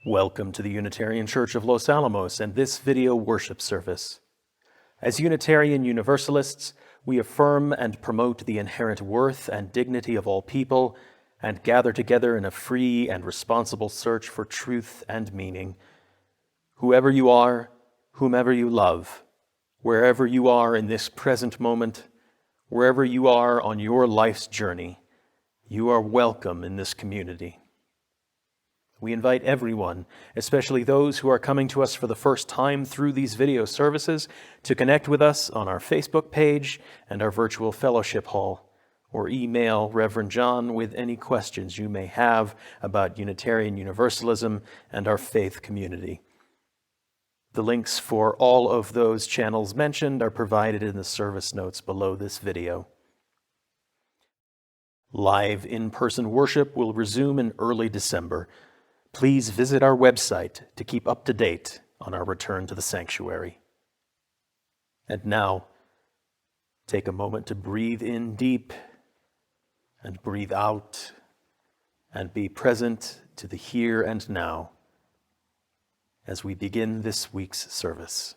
Welcome to the Unitarian Church of Los Alamos and this video worship service. As Unitarian Universalists, we affirm and promote the inherent worth and dignity of all people and gather together in a free and responsible search for truth and meaning. Whoever you are, whomever you love, wherever you are in this present moment, wherever you are on your life's journey, you are welcome in this community. We invite everyone, especially those who are coming to us for the first time through these video services, to connect with us on our Facebook page and our virtual fellowship hall, or email revjohn with any questions you may have about Unitarian Universalism and our faith community. The links for all of those channels mentioned are provided in the service notes below this video. Live in-person worship will resume in early December. Please visit our website to keep up to date on our return to the sanctuary. And now, take a moment to breathe in deep and breathe out and be present to the here and now as we begin this week's service.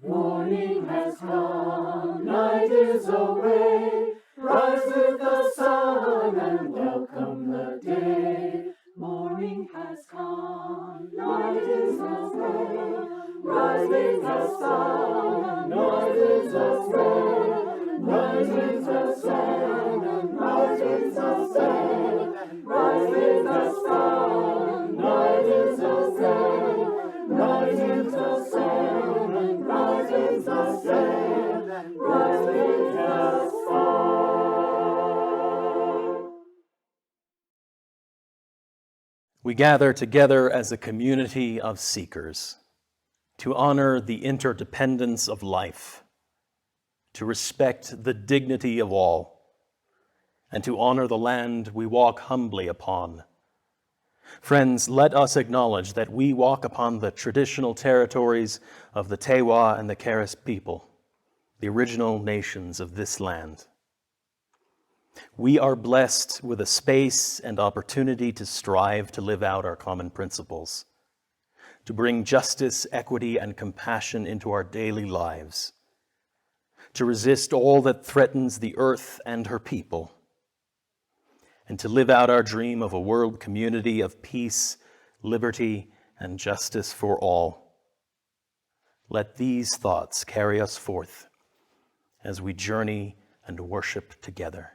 Morning has come, night is away. Rise with the sun and welcome the day. Morning has come, night is away. Rise with the sun, night is away. Rise with the sun and rise with the sun. Rise with the sun, night is away. Rise with the sun and rise with the sun. Rise with the sun. We gather together as a community of seekers to honor the interdependence of life, to respect the dignity of all, and to honor the land we walk humbly upon. Friends, let us acknowledge that we walk upon the traditional territories of the Tewa and the Keres people, the original nations of this land. We are blessed with a space and opportunity to strive to live out our common principles, to bring justice, equity, and compassion into our daily lives, to resist all that threatens the earth and her people, and to live out our dream of a world community of peace, liberty, and justice for all. Let these thoughts carry us forth as we journey and worship together.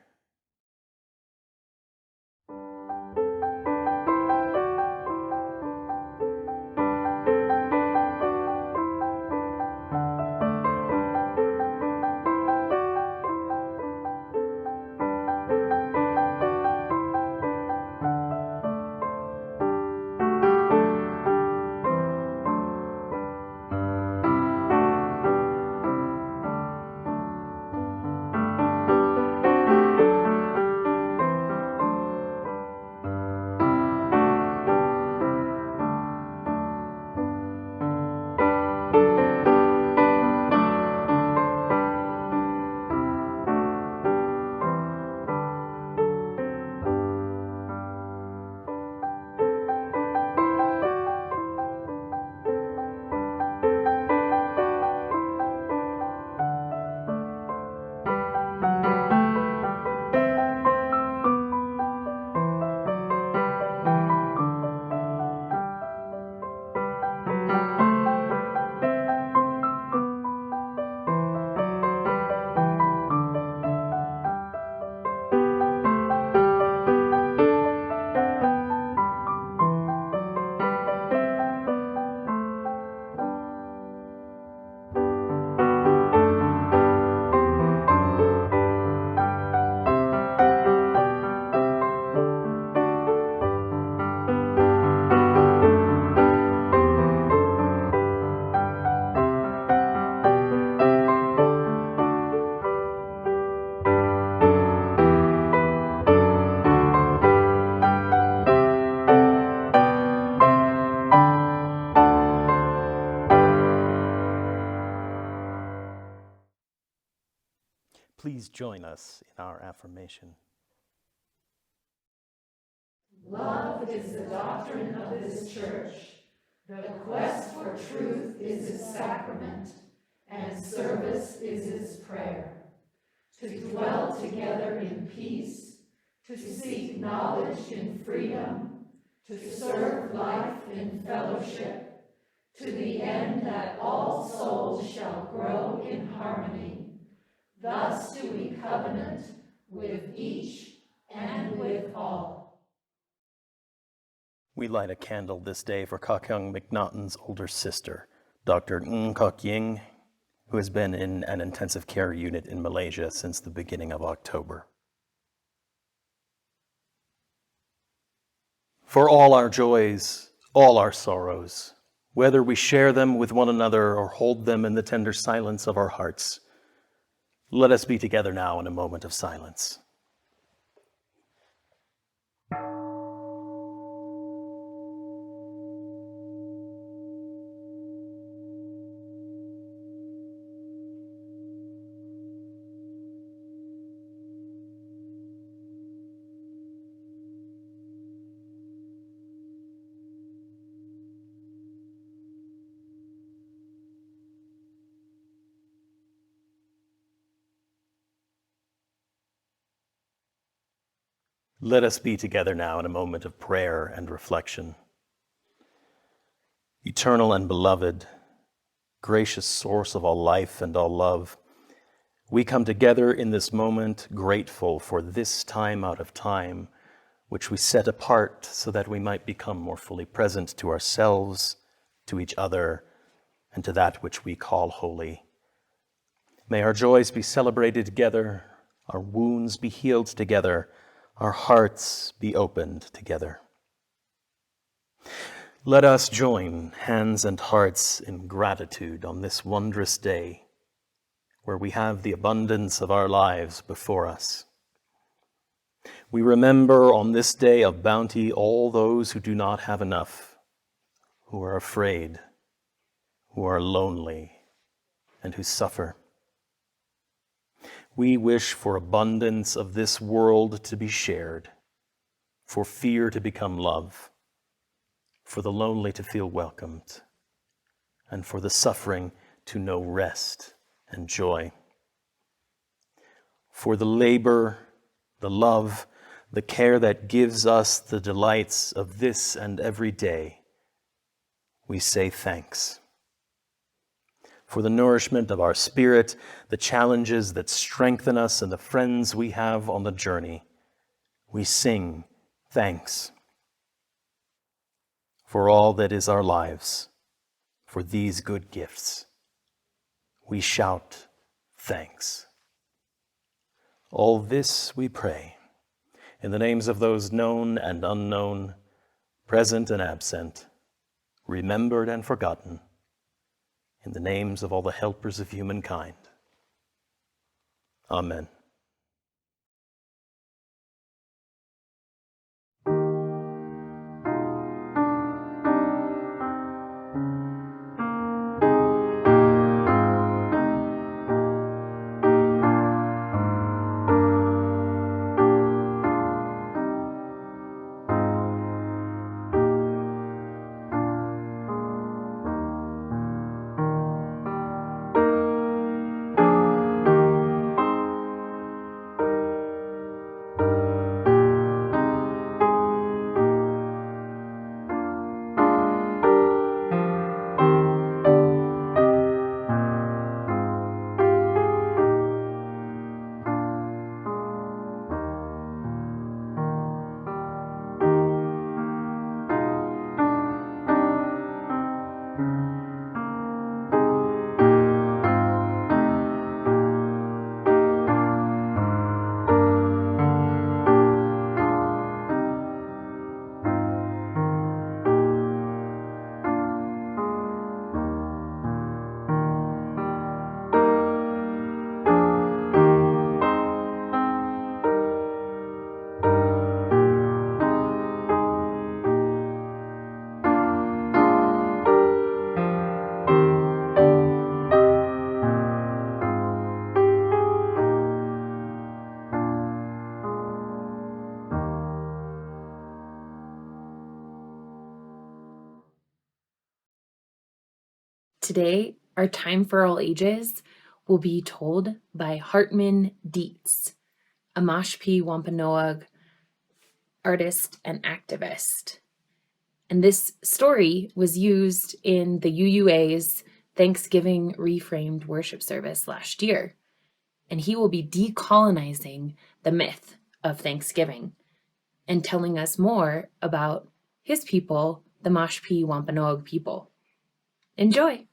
Please join us in our affirmation. Love is the doctrine of this church. The quest for truth is its sacrament, and service is its prayer. To dwell together in peace, to seek knowledge in freedom, to serve life in fellowship, to the end that all souls shall grow in harmony. Thus do we covenant with each and with all. We light a candle this day for Kakyoung McNaughton's older sister, Dr. Ng Kok Ying, who has been in an intensive care unit in Malaysia since the beginning of October. For all our joys, all our sorrows, whether we share them with one another or hold them in the tender silence of our hearts, let us be together now in a moment of silence. Let us be together now in a moment of prayer and reflection. Eternal and beloved, gracious source of all life and all love, we come together in this moment grateful for this time out of time, which we set apart so that we might become more fully present to ourselves, to each other, and to that which we call holy. May our joys be celebrated together, our wounds be healed together, our hearts be opened together. Let us join hands and hearts in gratitude on this wondrous day where we have the abundance of our lives before us. We remember on this day of bounty all those who do not have enough, who are afraid, who are lonely, and who suffer. We wish for abundance of this world to be shared, for fear to become love, for the lonely to feel welcomed, and for the suffering to know rest and joy. For the labor, the love, the care that gives us the delights of this and every day, we say thanks. For the nourishment of our spirit, the challenges that strengthen us, and the friends we have on the journey, we sing thanks. For all that is our lives, for these good gifts, we shout thanks. All this we pray in the names of those known and unknown, present and absent, remembered and forgotten, in the names of all the helpers of humankind. Amen. Today, our Time for All Ages will be told by Hartman Dietz, a Mashpee Wampanoag artist and activist. And this story was used in the UUA's Thanksgiving Reframed worship service last year. And he will be decolonizing the myth of Thanksgiving and telling us more about his people, the Mashpee Wampanoag people. Enjoy!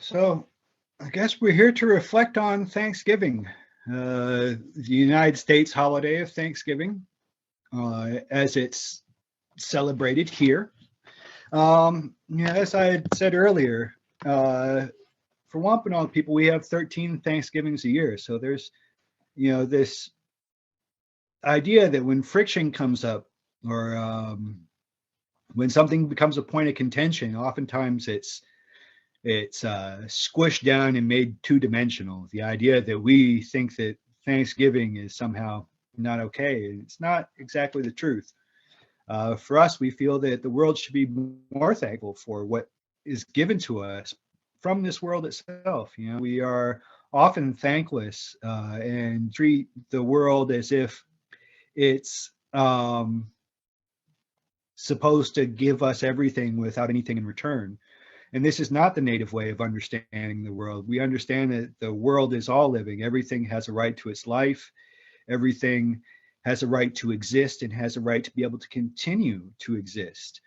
So I guess we're here to reflect on Thanksgiving, the United States holiday of Thanksgiving, as it's celebrated here. As I had said earlier, for Wampanoag people, we have 13 Thanksgivings a year. So there's, this idea that when friction comes up or when something becomes a point of contention, oftentimes it's squished down and made two-dimensional. The idea that we think that Thanksgiving is somehow not okay, and it's not exactly the truth. For us, we feel that the world should be more thankful for what is given to us from this world itself. We are often thankless and treat the world as if it's supposed to give us everything without anything in return. And this is not the native way of understanding the world. We understand that the world is all living. Everything has a right to its life. Everything has a right to exist and has a right to be able to continue to exist.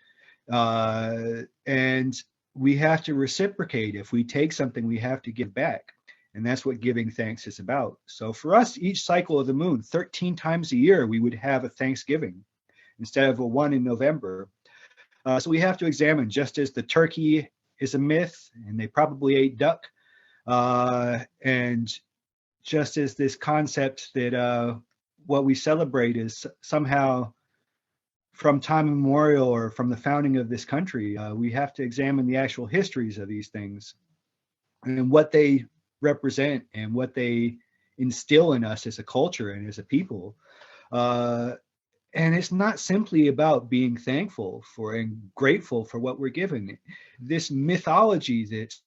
And we have to reciprocate. If we take something, we have to give back. And that's what giving thanks is about. So for us, each cycle of the moon, 13 times a year, we would have a Thanksgiving instead of a one in November. So we have to examine, just as the turkey is a myth and they probably ate duck, and just as this concept that what we celebrate is somehow from time immemorial or from the founding of this country, we have to examine the actual histories of these things and what they represent and what they instill in us as a culture and as a people. And it's not simply about being thankful for and grateful for what we're given. This mythology that's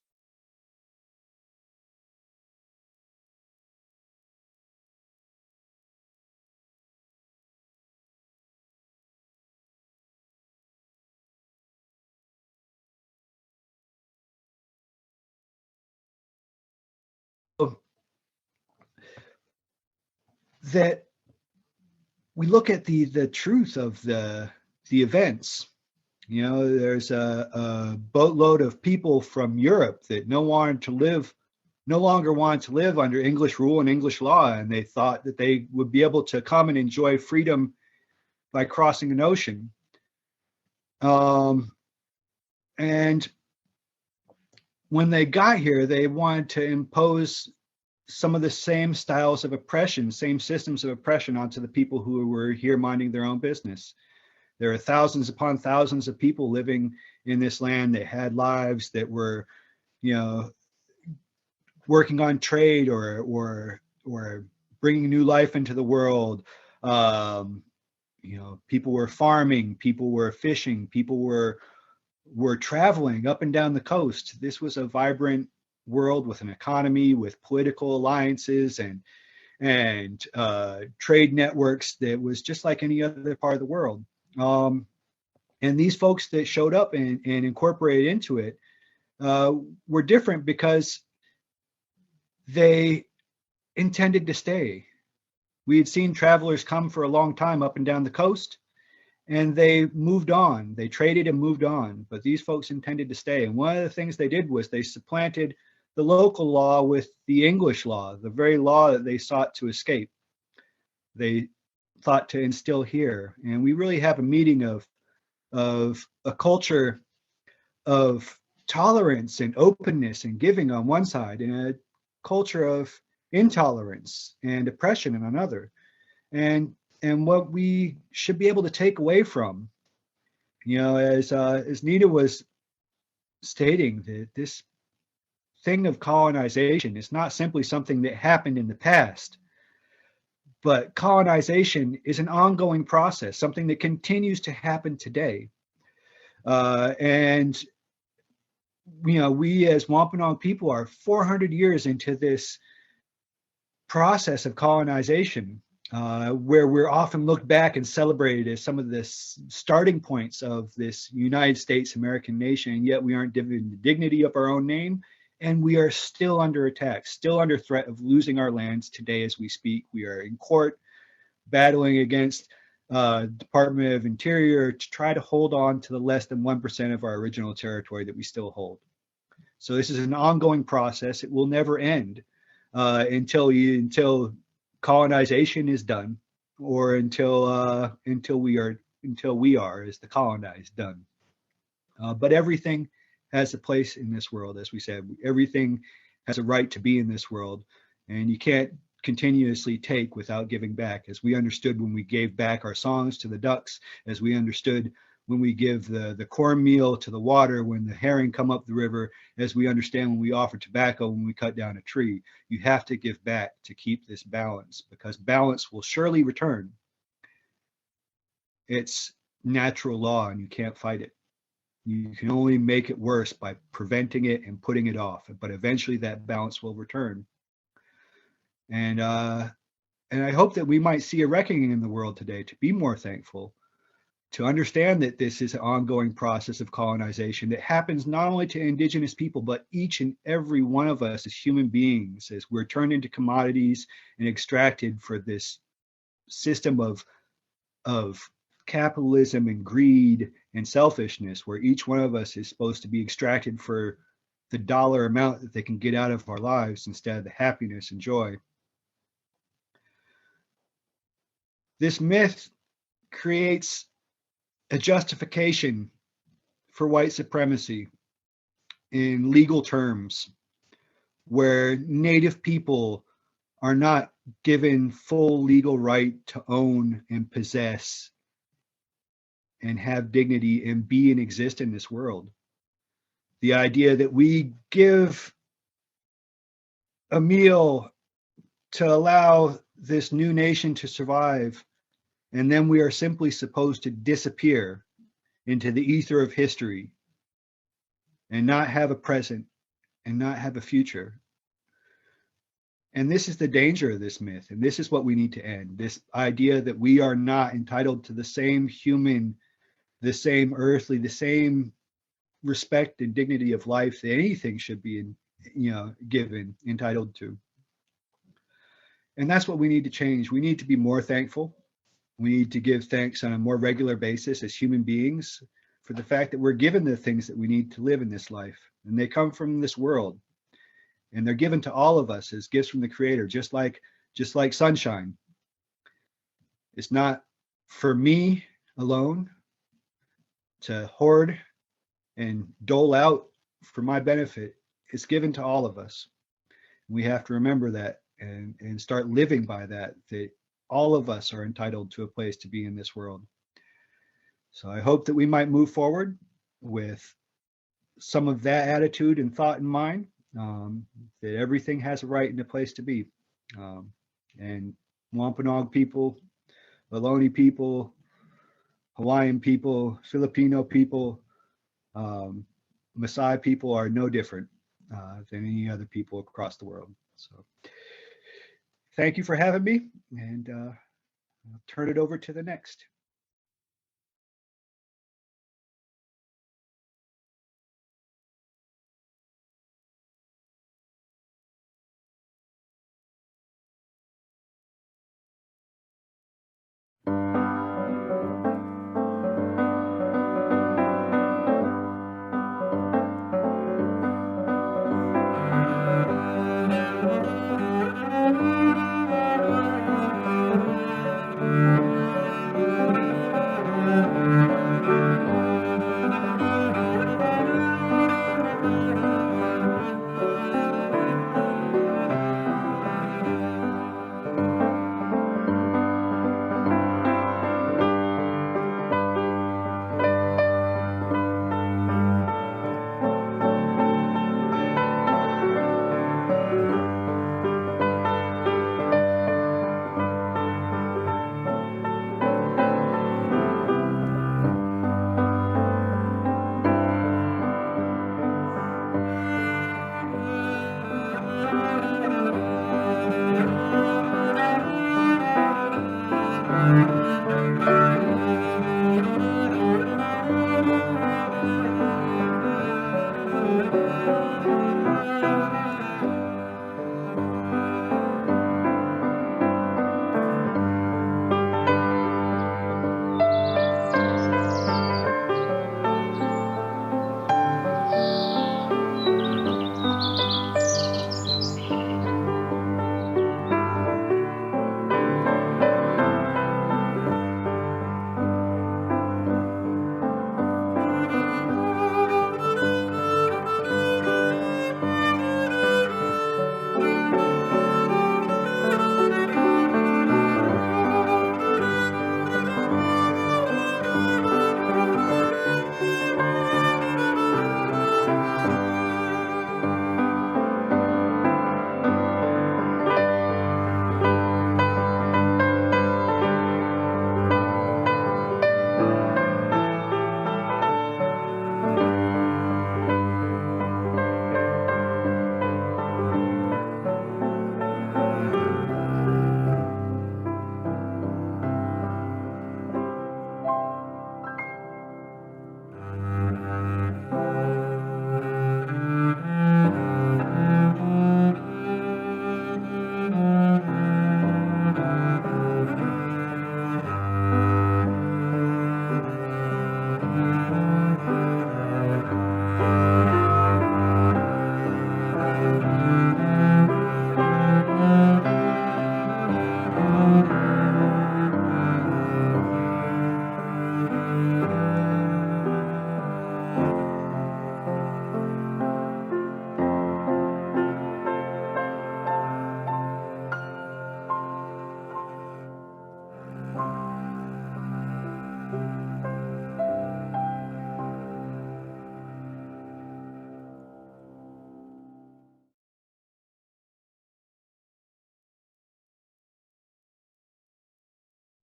that we look at the truth of the events. There's a boatload of people from Europe that no longer wanted to live under English rule and English law, and they thought that they would be able to come and enjoy freedom by crossing an ocean. And when they got here, they wanted to impose some of the same styles of oppression, same systems of oppression onto the people who were here minding their own business. There are thousands upon thousands of people living in this land that had lives that were, working on trade or bringing new life into the world. People were farming, people were fishing, people were traveling up and down the coast. This was a vibrant world with an economy, with political alliances and trade networks that was just like any other part of the world. And these folks that showed up and incorporated into it were different because they intended to stay. We had seen travelers come for a long time up and down the coast, and they moved on. They traded and moved on, but these folks intended to stay. And one of the things they did was they supplanted the local law with the English law, the very law that they sought to escape. They thought to instill here. And we really have a meeting of a culture of tolerance and openness and giving on one side, and a culture of intolerance and oppression on another. And what we should be able to take away from, as Nita was stating, that this thing of colonization is not simply something that happened in the past, But colonization is an ongoing process, something that continues to happen today. And we as Wampanoag people are 400 years into this process of colonization, where we're often looked back and celebrated as some of the starting points of this United States American nation, and yet we aren't given the dignity of our own name, and we are still under attack, still under threat of losing our lands today as we speak. We are in court battling against Department of Interior to try to hold on to the less than 1% of our original territory that we still hold. So this is an ongoing process. It will never end until colonization is done, or until we are, as the colonized, done. But everything has a place in this world, as we said. Everything has a right to be in this world, and you can't continuously take without giving back, as we understood when we gave back our songs to the ducks, as we understood when we give the cornmeal to the water, when the herring come up the river, as we understand when we offer tobacco, when we cut down a tree. You have to give back to keep this balance, because balance will surely return. It's natural law, and you can't fight it. You can only make it worse by preventing it and putting it off, but eventually that balance will return. And I hope that we might see a reckoning in the world today to be more thankful, to understand that this is an ongoing process of colonization that happens not only to indigenous people, but each and every one of us as human beings, as we're turned into commodities and extracted for this system of capitalism and greed and selfishness, where each one of us is supposed to be extracted for the dollar amount that they can get out of our lives instead of the happiness and joy. This myth creates a justification for white supremacy in legal terms, where Native people are not given full legal right to own and possess and have dignity and be and exist in this world. The idea that we give a meal to allow this new nation to survive, and then we are simply supposed to disappear into the ether of history and not have a present and not have a future. And this is the danger of this myth, and this is what we need to end. This idea that we are not entitled to the same human, the same earthly, the same respect and dignity of life that anything should be, given, entitled to. And that's what we need to change. We need to be more thankful. We need to give thanks on a more regular basis as human beings for the fact that we're given the things that we need to live in this life, and they come from this world, and they're given to all of us as gifts from the Creator, just like sunshine. It's not for me alone to hoard and dole out for my benefit. It's given to all of us. We have to remember that and start living by that all of us are entitled to a place to be in this world. So I hope that we might move forward with some of that attitude and thought in mind, that everything has a right and a place to be. And Wampanoag people, Ohlone people, Hawaiian people, Filipino people, Maasai people are no different than any other people across the world. So thank you for having me, and I'll turn it over to the next.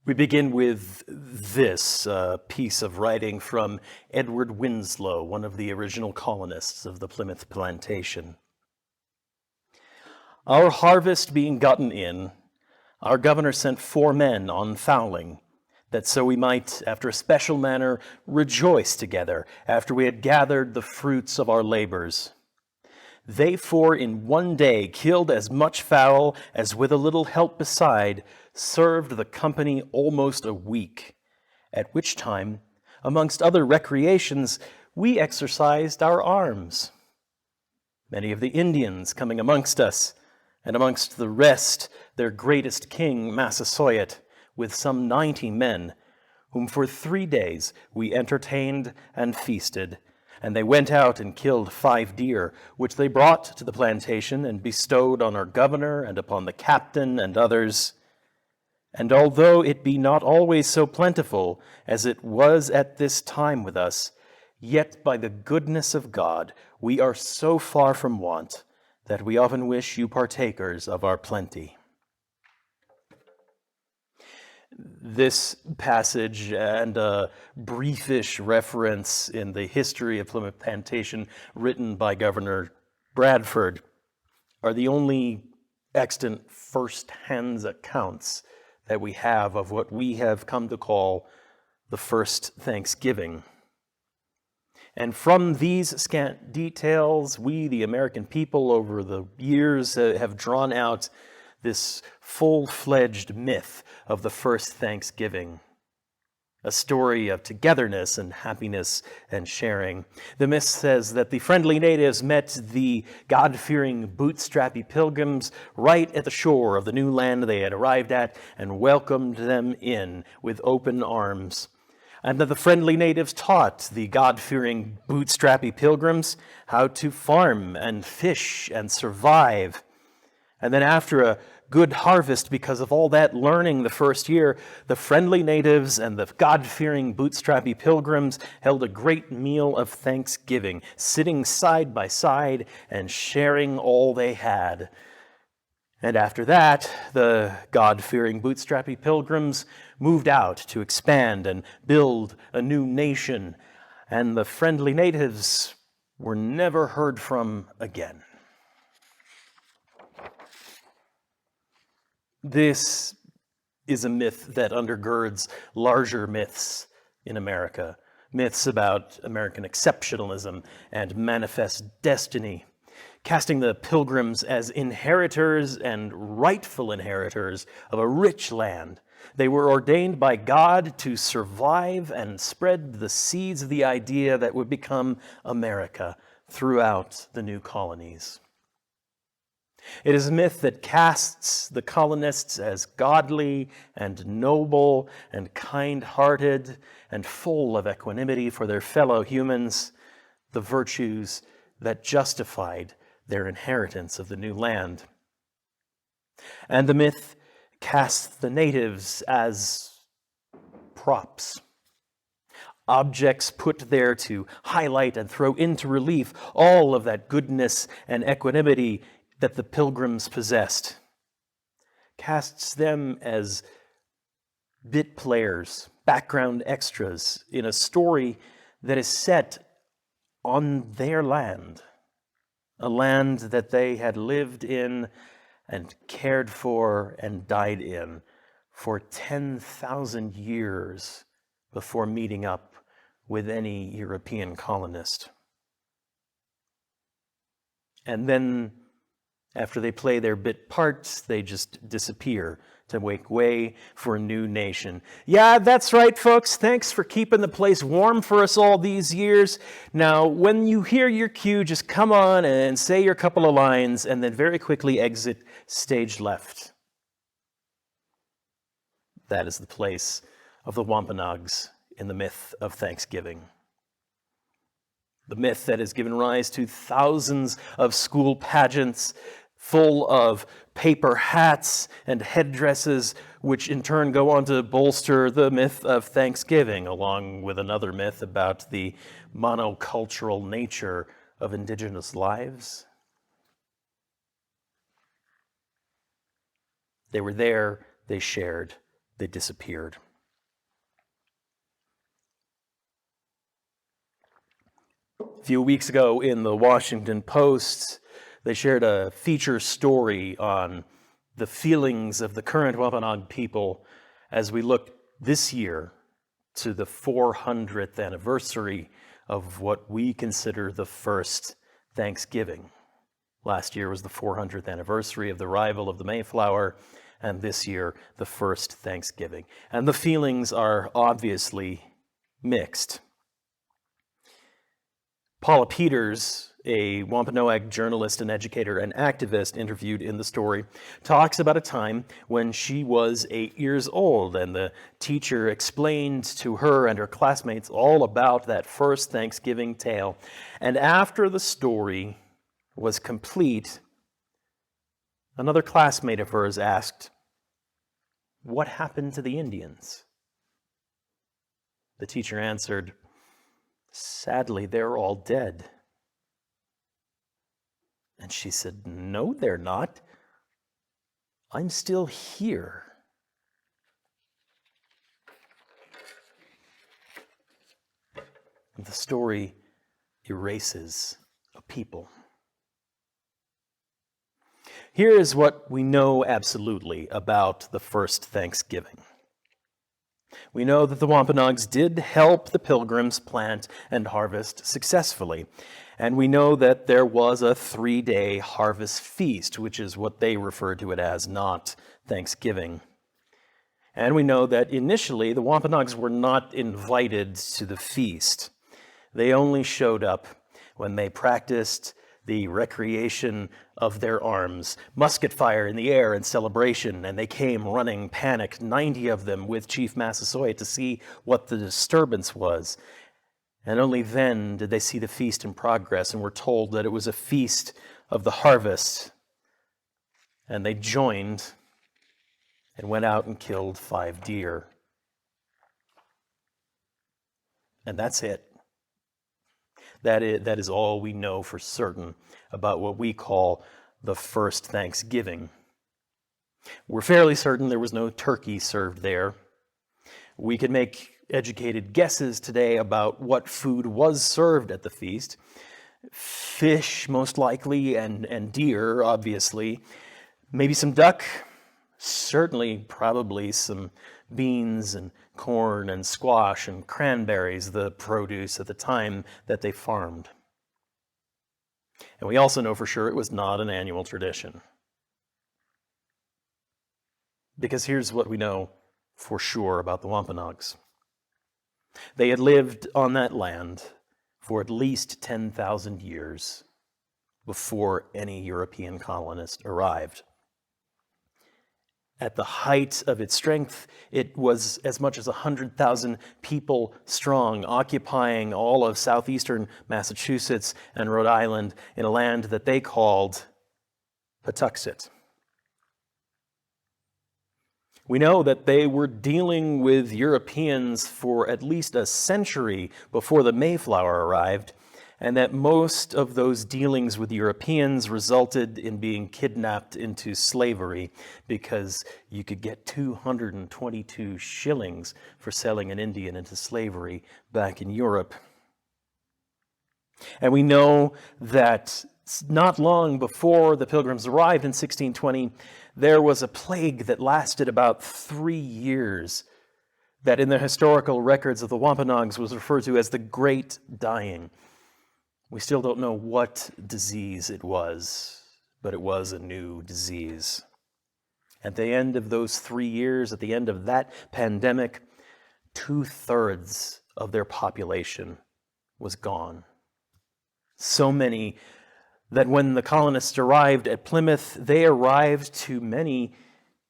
We begin with this piece of writing from Edward Winslow, one of the original colonists of the Plymouth plantation. Our harvest being gotten in, our governor sent 4 men on fowling, that so we might, after a special manner, rejoice together after we had gathered the fruits of our labors. They 4 in one day killed as much fowl as with a little help beside served the company almost a week, at which time, amongst other recreations, we exercised our arms. Many of the Indians coming amongst us, and amongst the rest their greatest king, Massasoit, with some 90 men, whom for 3 days we entertained and feasted, and they went out and killed 5 deer, which they brought to the plantation and bestowed on our governor and upon the captain and others. And although it be not always so plentiful as it was at this time with us, yet by the goodness of God we are so far from want that we often wish you partakers of our plenty. This passage and a briefish reference in the history of Plymouth Plantation written by Governor Bradford are the only extant first-hand accounts that we have of what we have come to call the first Thanksgiving. And from these scant details, we, the American people, over the years have drawn out this full-fledged myth of the first Thanksgiving, a story of togetherness and happiness and sharing. The myth says that the friendly natives met the God-fearing, bootstrappy pilgrims right at the shore of the new land they had arrived at and welcomed them in with open arms. And that the friendly natives taught the God-fearing, bootstrappy pilgrims how to farm and fish and survive. And then after a good harvest, because of all that learning the first year, the friendly natives and the God-fearing, bootstrappy pilgrims held a great meal of Thanksgiving, sitting side by side and sharing all they had. And after that, the God-fearing, bootstrappy pilgrims moved out to expand and build a new nation, and the friendly natives were never heard from again. This is a myth that undergirds larger myths in America, myths about American exceptionalism and manifest destiny, casting the pilgrims as inheritors and rightful inheritors of a rich land. They were ordained by God to survive and spread the seeds of the idea that would become America throughout the new colonies. It is a myth that casts the colonists as godly and noble and kind-hearted and full of equanimity for their fellow humans, the virtues that justified their inheritance of the new land. And the myth casts the natives as props, objects put there to highlight and throw into relief all of that goodness and equanimity that the pilgrims possessed, casts them as bit players, background extras in a story that is set on their land, a land that they had lived in and cared for and died in for 10,000 years before meeting up with any European colonist. And then, after they play their bit parts, they just disappear to make way for a new nation. Yeah, that's right, folks. Thanks for keeping the place warm for us all these years. Now, when you hear your cue, just come on and say your couple of lines and then very quickly exit stage left. That is the place of the Wampanoags in the myth of Thanksgiving. The myth that has given rise to thousands of school pageants full of paper hats and headdresses, which in turn go on to bolster the myth of Thanksgiving, along with another myth about the monocultural nature of indigenous lives. They were there, they shared, they disappeared. A few weeks ago in the Washington Post, they shared a feature story on the feelings of the current Wampanoag people as we look this year to the 400th anniversary of what we consider the first Thanksgiving. Last year was the 400th anniversary of the arrival of the Mayflower, and this year, the first Thanksgiving. And the feelings are obviously mixed. Paula Peters, a Wampanoag journalist and educator and activist interviewed in the story, talks about a time when she was 8 years old, and the teacher explained to her and her classmates all about that first Thanksgiving tale. And after the story was complete, another classmate of hers asked, "What happened to the Indians?" The teacher answered, "Sadly, they're all dead." And she said, "No, they're not. I'm still here." And the story erases a people. Here is what we know absolutely about the first Thanksgiving. We know that the Wampanoags did help the Pilgrims plant and harvest successfully. And we know that there was a 3-day harvest feast, which is what they refer to it as, not Thanksgiving. And we know that initially the Wampanoags were not invited to the feast. They only showed up when they practiced the recreation of their arms, musket fire in the air in celebration, and they came running, panicked, 90 of them with Chief Massasoit to see what the disturbance was. And only then did they see the feast in progress and were told that it was a feast of the harvest. And they joined and went out and killed 5 deer. And that's it. That is all we know for certain about what we call the first Thanksgiving. We're fairly certain there was no turkey served there. We can make educated guesses today about what food was served at the feast. Fish, most likely, and deer, obviously. Maybe some duck. Certainly, probably some beans and corn and squash and cranberries, the produce at the time that they farmed. And we also know for sure it was not an annual tradition. Because here's what we know for sure about the Wampanoags. They had lived on that land for at least 10,000 years before any European colonist arrived. At the height of its strength, it was as much as 100,000 people strong, occupying all of southeastern Massachusetts and Rhode Island in a land that they called Patuxet. We know that they were dealing with Europeans for at least a century before the Mayflower arrived, and that most of those dealings with Europeans resulted in being kidnapped into slavery because you could get 222 shillings for selling an Indian into slavery back in Europe. And we know that not long before the Pilgrims arrived in 1620, there was a plague that lasted about 3 years that in the historical records of the Wampanoags was referred to as the Great Dying. We still don't know what disease it was, but it was a new disease. At the end of those 3 years, at the end of that pandemic, 2/3 of their population was gone. So many that when the colonists arrived at Plymouth, they arrived to many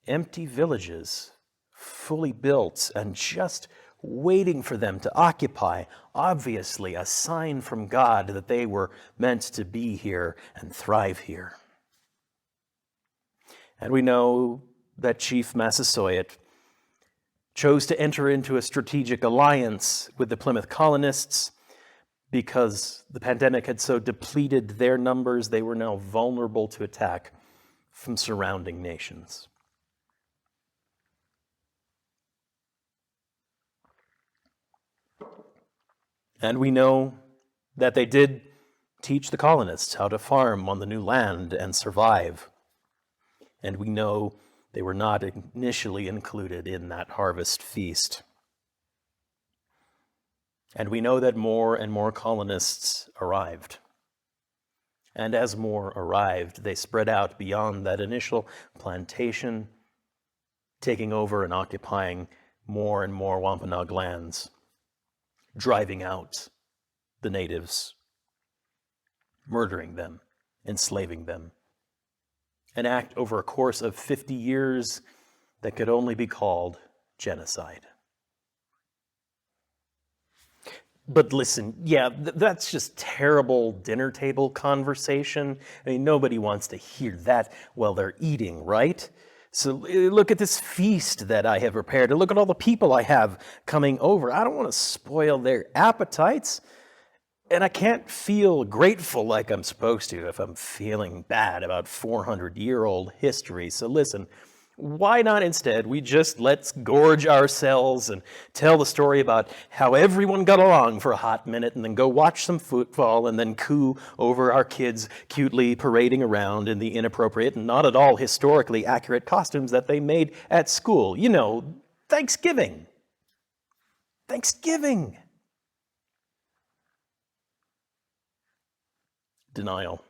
empty villages, fully built and just waiting for them to occupy, obviously a sign from God that they were meant to be here and thrive here. And we know that Chief Massasoit chose to enter into a strategic alliance with the Plymouth colonists because the pandemic had so depleted their numbers, they were now vulnerable to attack from surrounding nations. And we know that they did teach the colonists how to farm on the new land and survive. And we know they were not initially included in that harvest feast. And we know that more and more colonists arrived. And as more arrived, they spread out beyond that initial plantation, taking over and occupying more and more Wampanoag lands, driving out the natives, murdering them, enslaving them. An act over a course of 50 years that could only be called genocide. But listen, yeah, that's just terrible dinner table conversation. I mean, nobody wants to hear that while they're eating, right? So look at this feast that I have prepared, and look at all the people I have coming over. I don't want to spoil their appetites, and I can't feel grateful like I'm supposed to if I'm feeling bad about 400-year-old history. So listen, why not instead let's gorge ourselves and tell the story about how everyone got along for a hot minute and then go watch some football and then coo over our kids cutely parading around in the inappropriate and not at all historically accurate costumes that they made at school. You know, Thanksgiving. Thanksgiving. Denial.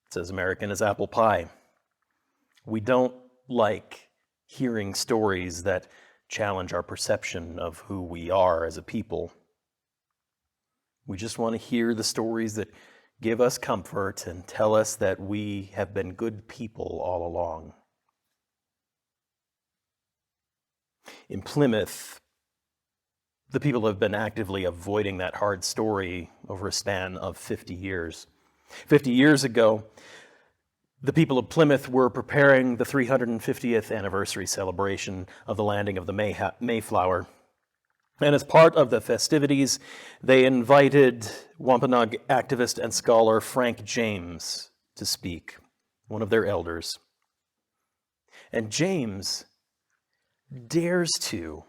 It's as American as apple pie. We don't like hearing stories that challenge our perception of who we are as a people. We just want to hear the stories that give us comfort and tell us that we have been good people all along. In Plymouth, the people have been actively avoiding that hard story over a span of 50 years. 50 years ago, the people of Plymouth were preparing the 350th anniversary celebration of the landing of the Mayflower. And as part of the festivities, they invited Wampanoag activist and scholar Frank James to speak, one of their elders. And James dares to,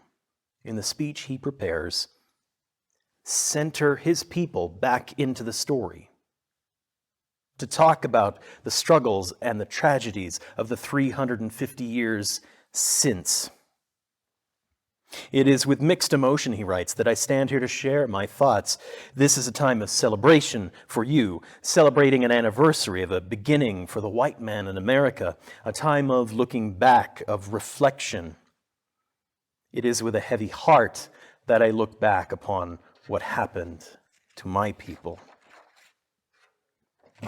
in the speech he prepares, center his people back into the story, to talk about the struggles and the tragedies of the 350 years since. It is with mixed emotion, he writes, that I stand here to share my thoughts. This is a time of celebration for you, celebrating an anniversary of a beginning for the white man in America, a time of looking back, of reflection. It is with a heavy heart that I look back upon what happened to my people.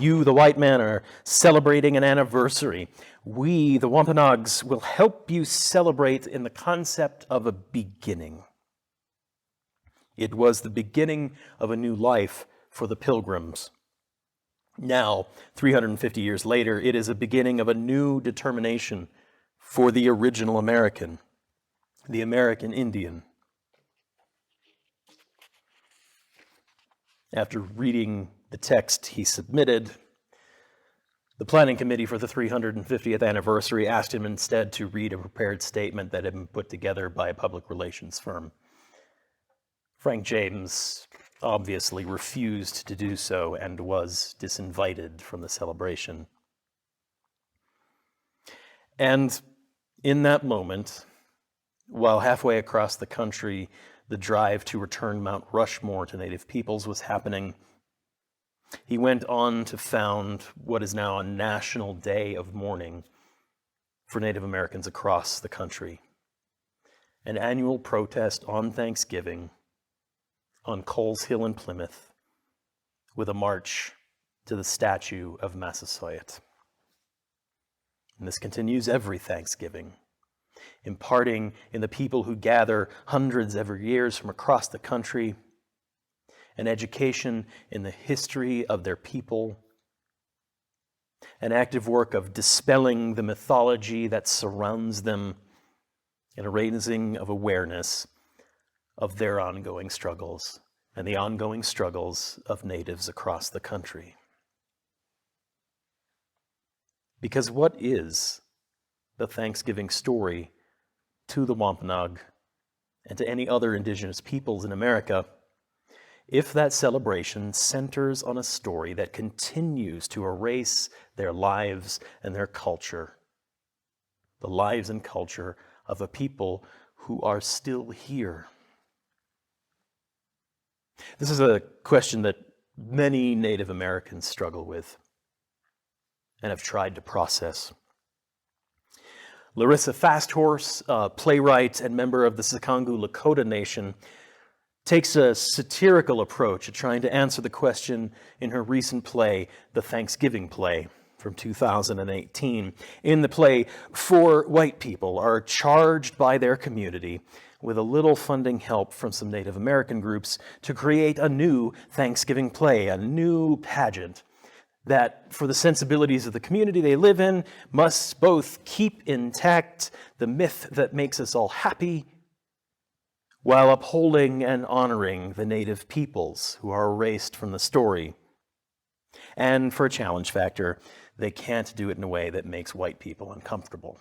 You, the white man, are celebrating an anniversary. We, the Wampanoags, will help you celebrate in the concept of a beginning. It was the beginning of a new life for the Pilgrims. Now, 350 years later, it is a beginning of a new determination for the original American, the American Indian. After reading the text he submitted, the planning committee for the 350th anniversary asked him instead to read a prepared statement that had been put together by a public relations firm. Frank James obviously refused to do so and was disinvited from the celebration. And in that moment, while halfway across the country, the drive to return Mount Rushmore to Native peoples was happening, he went on to found what is now a national day of mourning for Native Americans across the country. An annual protest on Thanksgiving on Coles Hill in Plymouth with a march to the statue of Massasoit. And this continues every Thanksgiving, imparting in the people who gather hundreds every year from across the country an education in the history of their people, an active work of dispelling the mythology that surrounds them, and a raising of awareness of their ongoing struggles and the ongoing struggles of natives across the country. Because what is the Thanksgiving story to the Wampanoag and to any other indigenous peoples in America if that celebration centers on a story that continues to erase their lives and their culture, the lives and culture of a people who are still here. This is a question that many Native Americans struggle with and have tried to process. Larissa Fasthorse, a playwright and member of the Sikangu Lakota Nation, takes a satirical approach at trying to answer the question in her recent play, The Thanksgiving Play, from 2018. In the play, 4 white people are charged by their community with a little funding help from some Native American groups to create a new Thanksgiving play, a new pageant that, for the sensibilities of the community they live in, must both keep intact the myth that makes us all happy while upholding and honoring the Native peoples who are erased from the story. And for a challenge factor, they can't do it in a way that makes white people uncomfortable.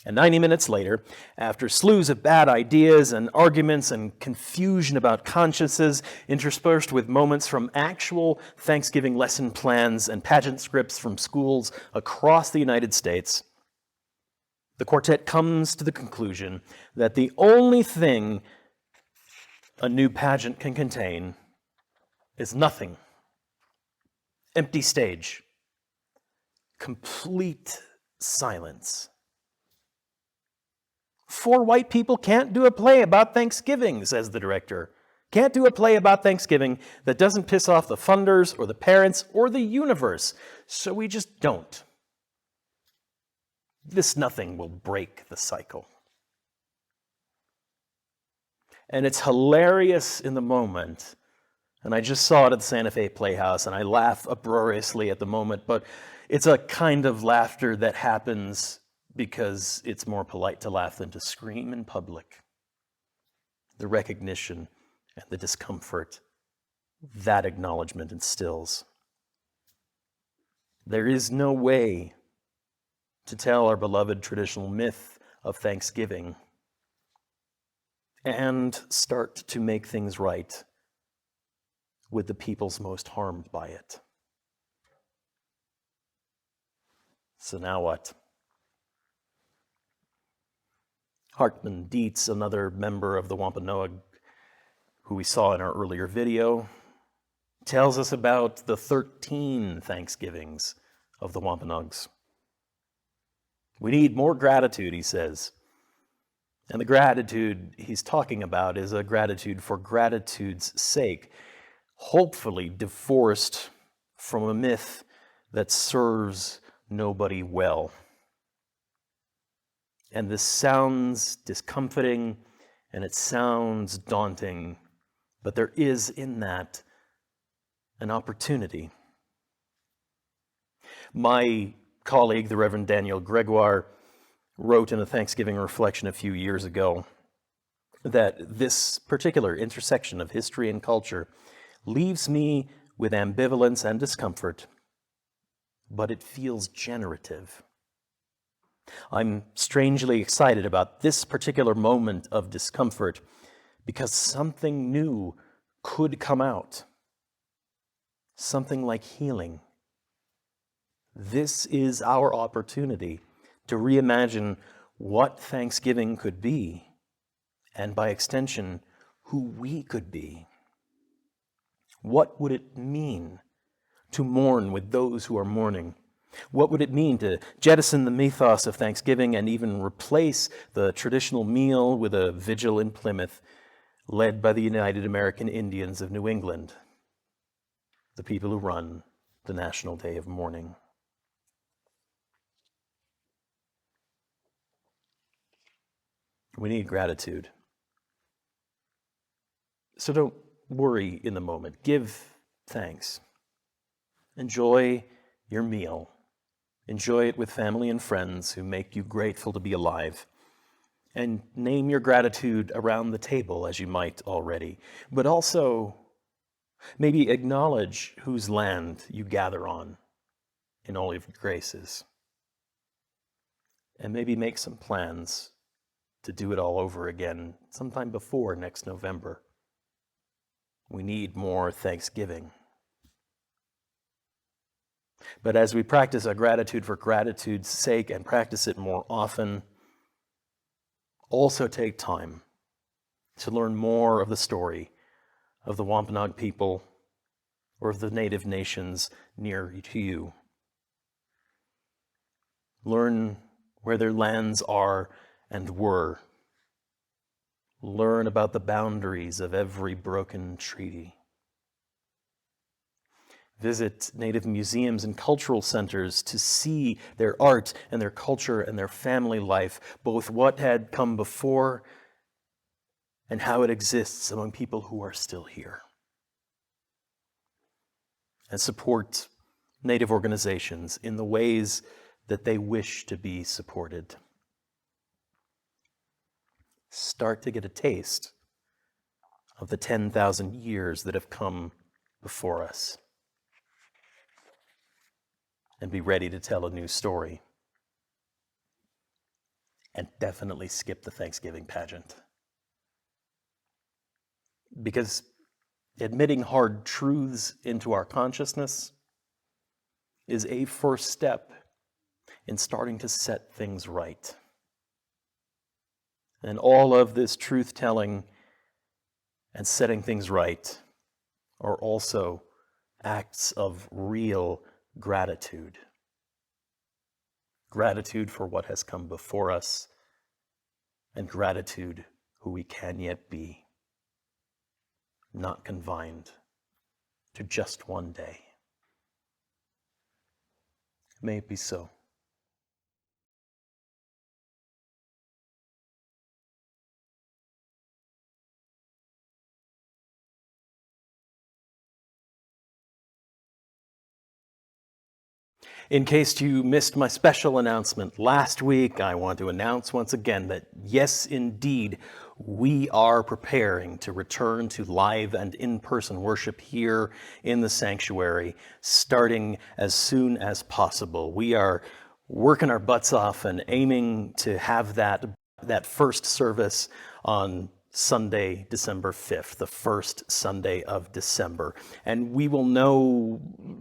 And 90 minutes later, after slews of bad ideas and arguments and confusion about consciences, interspersed with moments from actual Thanksgiving lesson plans and pageant scripts from schools across the United States, the quartet comes to the conclusion that the only thing a new pageant can contain is nothing. Empty stage. Complete silence. 4 white people can't do a play about Thanksgiving, says the director. Can't do a play about Thanksgiving that doesn't piss off the funders or the parents or the universe. So we just don't. This nothing will break the cycle. And it's hilarious in the moment. And I just saw it at the Santa Fe Playhouse, and I laugh uproariously at the moment, but it's a kind of laughter that happens because it's more polite to laugh than to scream in public. The recognition and the discomfort that acknowledgement instills. There is no way to tell our beloved traditional myth of Thanksgiving and start to make things right with the peoples most harmed by it. So now what? Hartman Dietz, another member of the Wampanoag who we saw in our earlier video, tells us about the 13 Thanksgivings of the Wampanoags. We need more gratitude, he says. And the gratitude he's talking about is a gratitude for gratitude's sake, hopefully divorced from a myth that serves nobody well. And this sounds discomforting and it sounds daunting, but there is in that an opportunity. My colleague, the Reverend Daniel Gregoire, wrote in a Thanksgiving reflection a few years ago that this particular intersection of history and culture leaves me with ambivalence and discomfort, but it feels generative. I'm strangely excited about this particular moment of discomfort because something new could come out. Something like healing. This is our opportunity to reimagine what Thanksgiving could be, and by extension, who we could be. What would it mean to mourn with those who are mourning? What would it mean to jettison the mythos of Thanksgiving and even replace the traditional meal with a vigil in Plymouth led by the United American Indians of New England, the people who run the National Day of Mourning? We need gratitude. So don't worry in the moment. Give thanks. Enjoy your meal. Enjoy it with family and friends who make you grateful to be alive. And name your gratitude around the table as you might already. But also, maybe acknowledge whose land you gather on in all of your graces. And maybe make some plans to do it all over again sometime before next November. We need more thanksgiving. But as we practice our gratitude for gratitude's sake and practice it more often, also take time to learn more of the story of the Wampanoag people or of the native nations near to you. Learn where their lands are and were. Learn about the boundaries of every broken treaty. Visit Native museums and cultural centers to see their art and their culture and their family life, both what had come before and how it exists among people who are still here. And support Native organizations in the ways that they wish to be supported. Start to get a taste of the 10,000 years that have come before us. And be ready to tell a new story. And definitely skip the Thanksgiving pageant. Because admitting hard truths into our consciousness is a first step in starting to set things right. And all of this truth-telling and setting things right are also acts of real gratitude. Gratitude for what has come before us, and gratitude who we can yet be, not confined to just one day. May it be so. In case you missed my special announcement last week, I want to announce once again that yes, indeed, we are preparing to return to live and in-person worship here in the sanctuary, starting as soon as possible. We are working our butts off and aiming to have that first service on Sunday, December 5th, the first Sunday of December. And we will know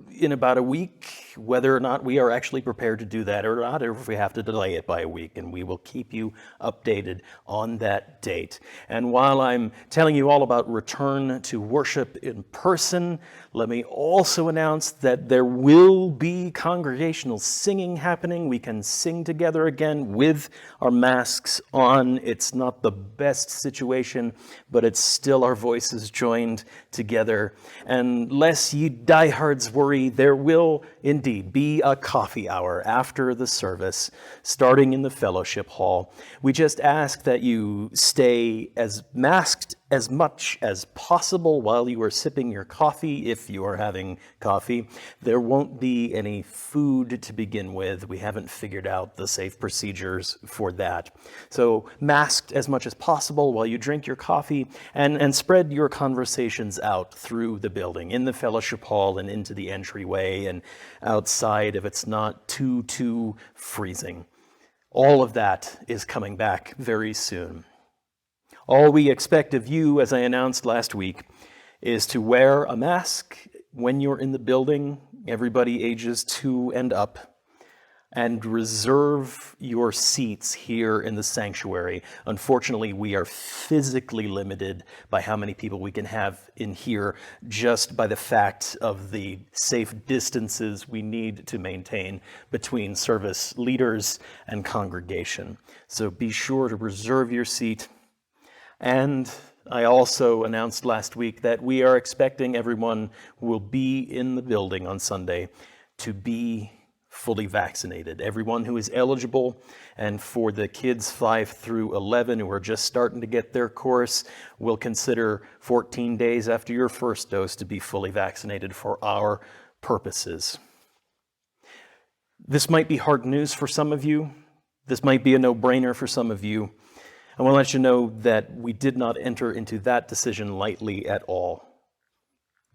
in about a week whether or not we are actually prepared to do that or not, or if we have to delay it by a week. And we will keep you updated on that date. And while I'm telling you all about return to worship in person, let me also announce that there will be congregational singing happening. We can sing together again with our masks on. It's not the best situation, but it's still our voices joined together. And lest ye diehards worry, there will indeed be a coffee hour after the service, starting in the fellowship hall. We just ask that you stay as masked as much as possible while you are sipping your coffee, if you are having coffee. There won't be any food to begin with. We haven't figured out the safe procedures for that. So masked as much as possible while you drink your coffee, and spread your conversations out through the building, in the fellowship hall and into the entryway and outside if it's not too freezing. All of that is coming back very soon. All we expect of you, as I announced last week, is to wear a mask when you're in the building, everybody ages 2 and up, and reserve your seats here in the sanctuary. Unfortunately, we are physically limited by how many people we can have in here just by the fact of the safe distances we need to maintain between service leaders and congregation. So be sure to reserve your seat. And I also announced last week that we are expecting everyone who will be in the building on Sunday to be fully vaccinated. Everyone who is eligible, and for the kids 5 through 11 who are just starting to get their course, we'll consider 14 days after your first dose to be fully vaccinated for our purposes. This might be hard news for some of you. This might be a no-brainer for some of you. I want to let you know that we did not enter into that decision lightly at all.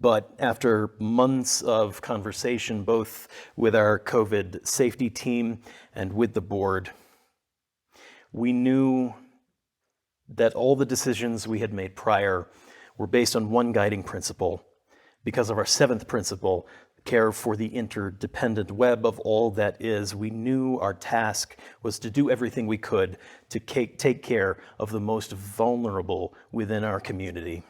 But after months of conversation, both with our COVID safety team and with the board, we knew that all the decisions we had made prior were based on one guiding principle. Because of our seventh principle, care for the interdependent web of all that is, we knew our task was to do everything we could to take care of the most vulnerable within our community.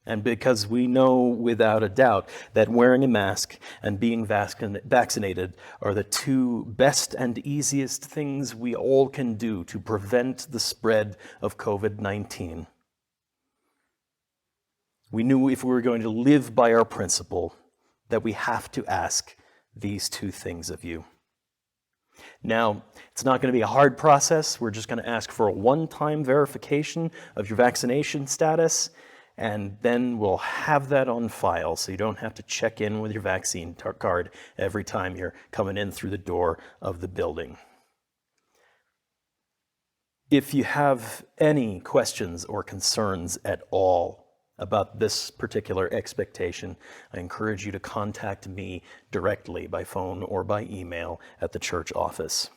And because we know without a doubt that wearing a mask and being vaccinated are the two best and easiest things we all can do to prevent the spread of COVID-19. We knew if we were going to live by our principle that we have to ask these two things of you. Now, it's not going to be a hard process. We're just going to ask for a one-time verification of your vaccination status, and then we'll have that on file so you don't have to check in with your vaccine card every time you're coming in through the door of the building. If you have any questions or concerns at all about this particular expectation, I encourage you to contact me directly by phone or by email at the church office.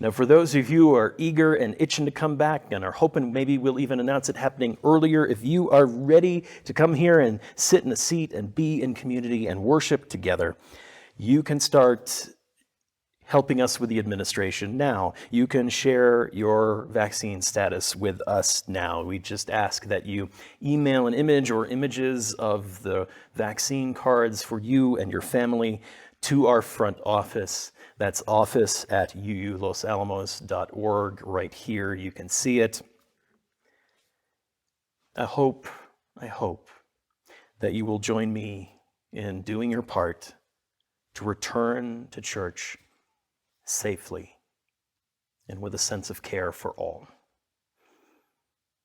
Now, for those of you who are eager and itching to come back and are hoping maybe we'll even announce it happening earlier, if you are ready to come here and sit in a seat and be in community and worship together, you can start helping us with the administration now. You can share your vaccine status with us now. We just ask that you email an image or images of the vaccine cards for you and your family to our front office. That's office@uulosalamos.org. Right here, you can see it. I hope that you will join me in doing your part to return to church safely and with a sense of care for all.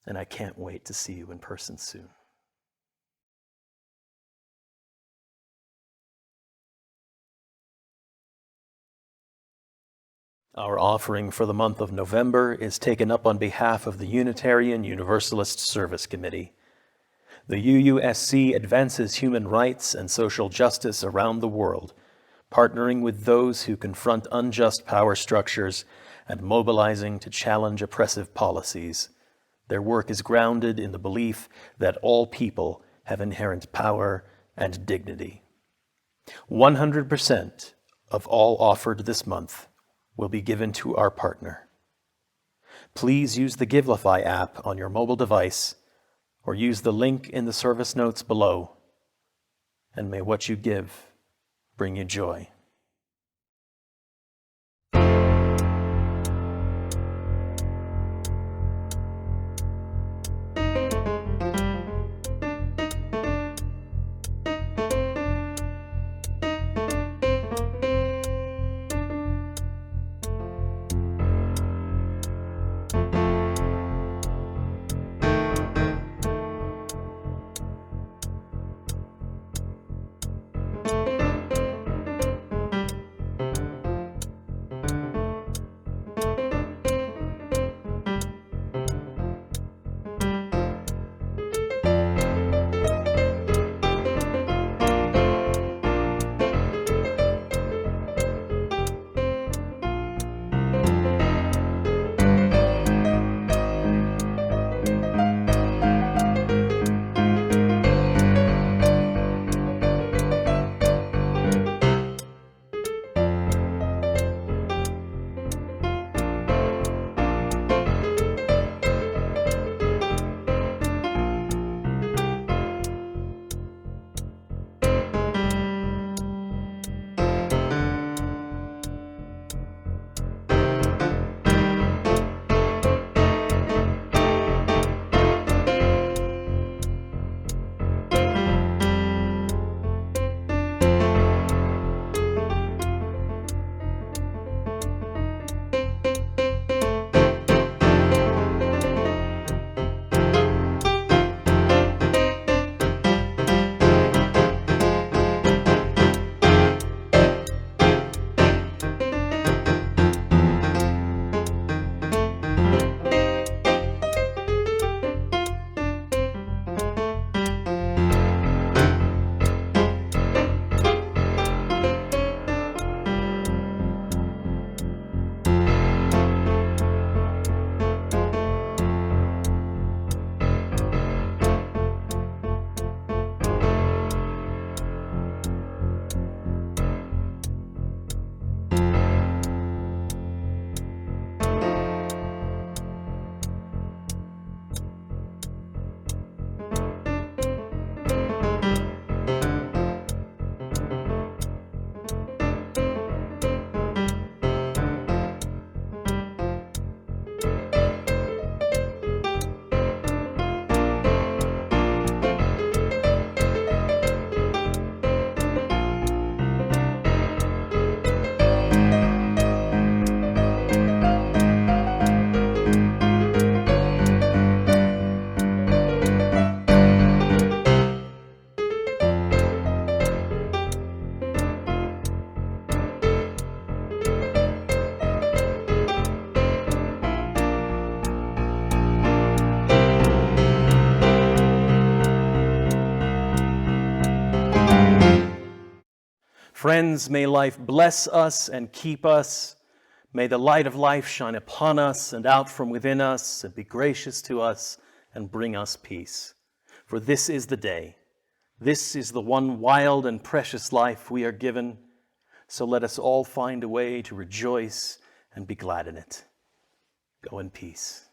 And I can't wait to see you in person soon. Our offering for the month of November is taken up on behalf of the Unitarian Universalist Service Committee. The UUSC advances human rights and social justice around the world, partnering with those who confront unjust power structures and mobilizing to challenge oppressive policies. Their work is grounded in the belief that all people have inherent power and dignity. 100% of all offered this month will be given to our partner. Please use the Givelify app on your mobile device or use the link in the service notes below. And may what you give bring you joy. Friends, may life bless us and keep us. May the light of life shine upon us and out from within us and be gracious to us and bring us peace. For this is the day. This is the one wild and precious life we are given. So let us all find a way to rejoice and be glad in it. Go in peace.